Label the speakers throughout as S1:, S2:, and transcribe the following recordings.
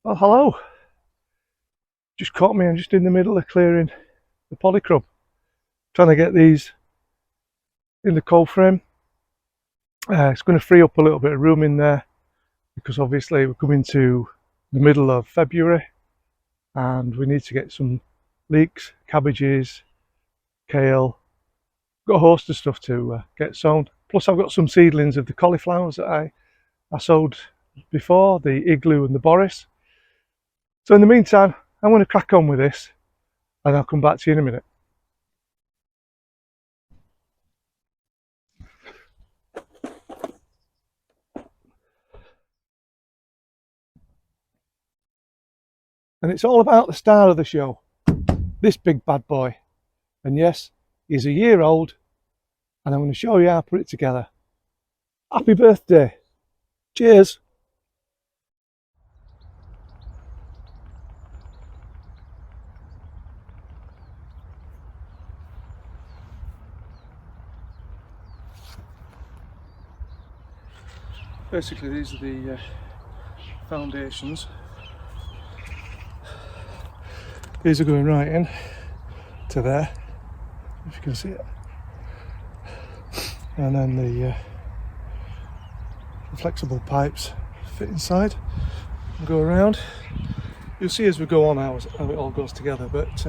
S1: Well, hello. Just caught me. I'm just in the middle of clearing the Polycarb, trying to get these in the cold frame. It's going to free up a little bit of room in there because obviously we're coming to the middle of February and we need to get some leeks, cabbages, kale. Got a host of stuff to get sown. Plus, I've got some seedlings of the cauliflowers that I sowed before, the igloo and the Boris. So in the meantime, I'm going to crack on with this and I'll come back to you in a minute. And it's all about the star of the show, this big bad boy. And yes, he's a year old, and I'm going to show you how I put it together. Happy birthday. Cheers. Basically, these are the foundations. These are going right in to there, if you can see it. And then the flexible pipes fit inside and go around. You'll see as we go on how it all goes together, but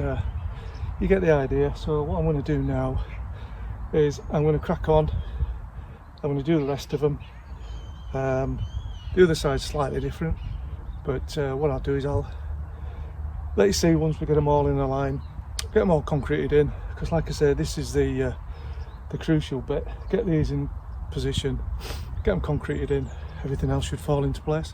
S1: you get the idea. So what I'm going to do now is I'm going to crack on. I'm going to do the rest of them. The other side's slightly different, but what I'll do is I'll let you see once we get them all in a line, get them all concreted in, because like I said, this is the crucial bit. Get these in position, get them concreted in, everything else should fall into place.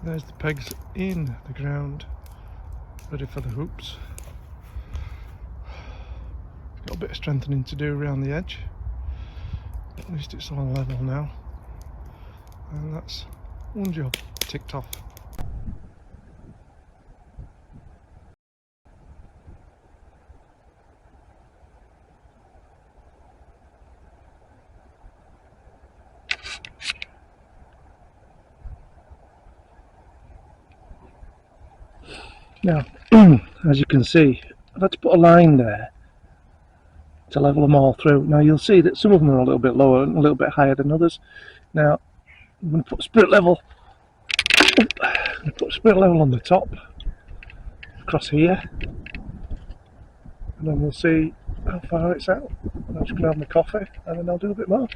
S1: There's the pegs in the ground, ready for the hoops. Got a bit of strengthening to do around the edge. At least it's on level now. And that's one job ticked off. Now, as you can see, I've had to put a line there to level them all through. Now you'll see that some of them are a little bit lower and a little bit higher than others. Now, I'm going to put spirit level. I'm going to put spirit level on the top, across here, and then we'll see how far it's out. I'm just going to have my coffee, and then I'll do a bit more.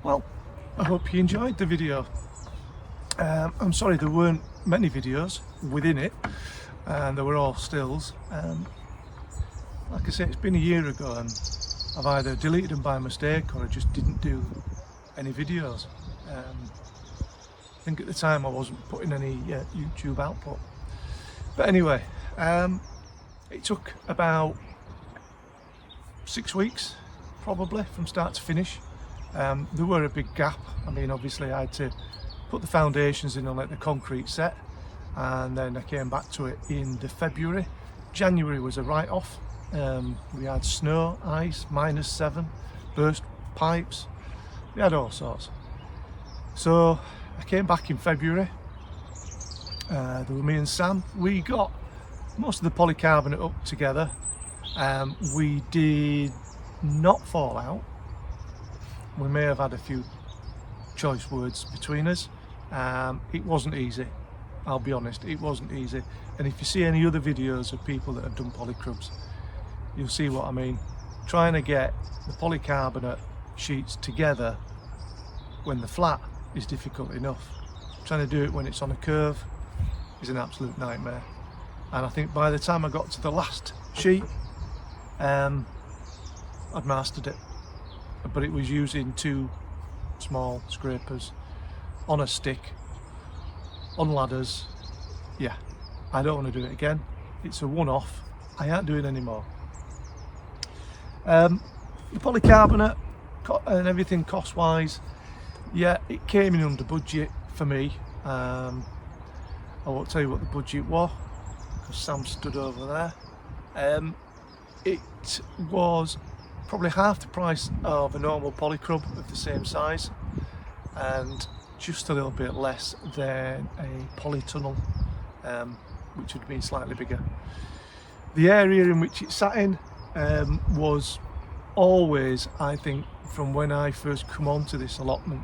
S1: Well, I hope you enjoyed the video. I'm sorry there weren't many videos within it, and they were all stills. Like I say, it's been a year ago and I've either deleted them by mistake or I just didn't do any videos. I think at the time I wasn't putting any YouTube output. But anyway, it took about 6 weeks probably from start to finish. There were a big gap. I mean, obviously I had to put the foundations in and let the concrete set, and then I came back to it in the February. January was a write-off. We had snow, ice, -7, burst pipes, we had all sorts. So I came back in February. There were me and Sam. We got most of the polycarbonate up together. We did not fall out. We may have had a few choice words between us. It wasn't easy, I'll be honest, it wasn't easy. And if you see any other videos of people that have done polycrubs, you'll see what I mean. Trying to get the polycarbonate sheets together when they're flat is difficult enough. Trying to do it when it's on a curve is an absolute nightmare. And I think by the time I got to the last sheet, I'd mastered it. But it was using 2 small scrapers on a stick, on ladders. Yeah, I don't want to do it again. It's a one-off. I ain't doing any more. The polycarbonate and everything cost-wise, yeah, it came in under budget for me. I won't tell you what the budget was because Sam stood over there. It was probably half the price of a normal polycrub of the same size, and just a little bit less than a polytunnel, which would have been slightly bigger. The area in which it sat in was always, I think, from when I first come onto this allotment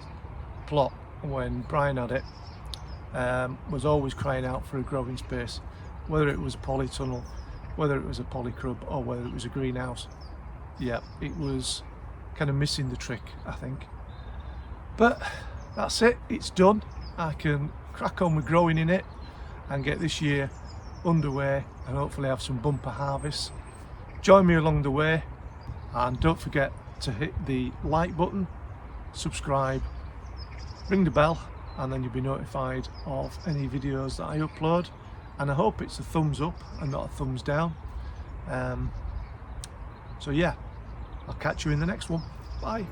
S1: plot, when Brian had it, was always crying out for a growing space, whether it was a polytunnel, whether it was a polycrub, or whether it was a greenhouse. Yeah, it was kind of missing the trick, I think. But that's it, it's done. I can crack on with growing in it and get this year underway and hopefully have some bumper harvests. Join me along the way, and don't forget to hit the like button, subscribe, ring the bell, and then you'll be notified of any videos that I upload. And I hope it's a thumbs up and not a thumbs down. So yeah, I'll catch you in the next one. Bye.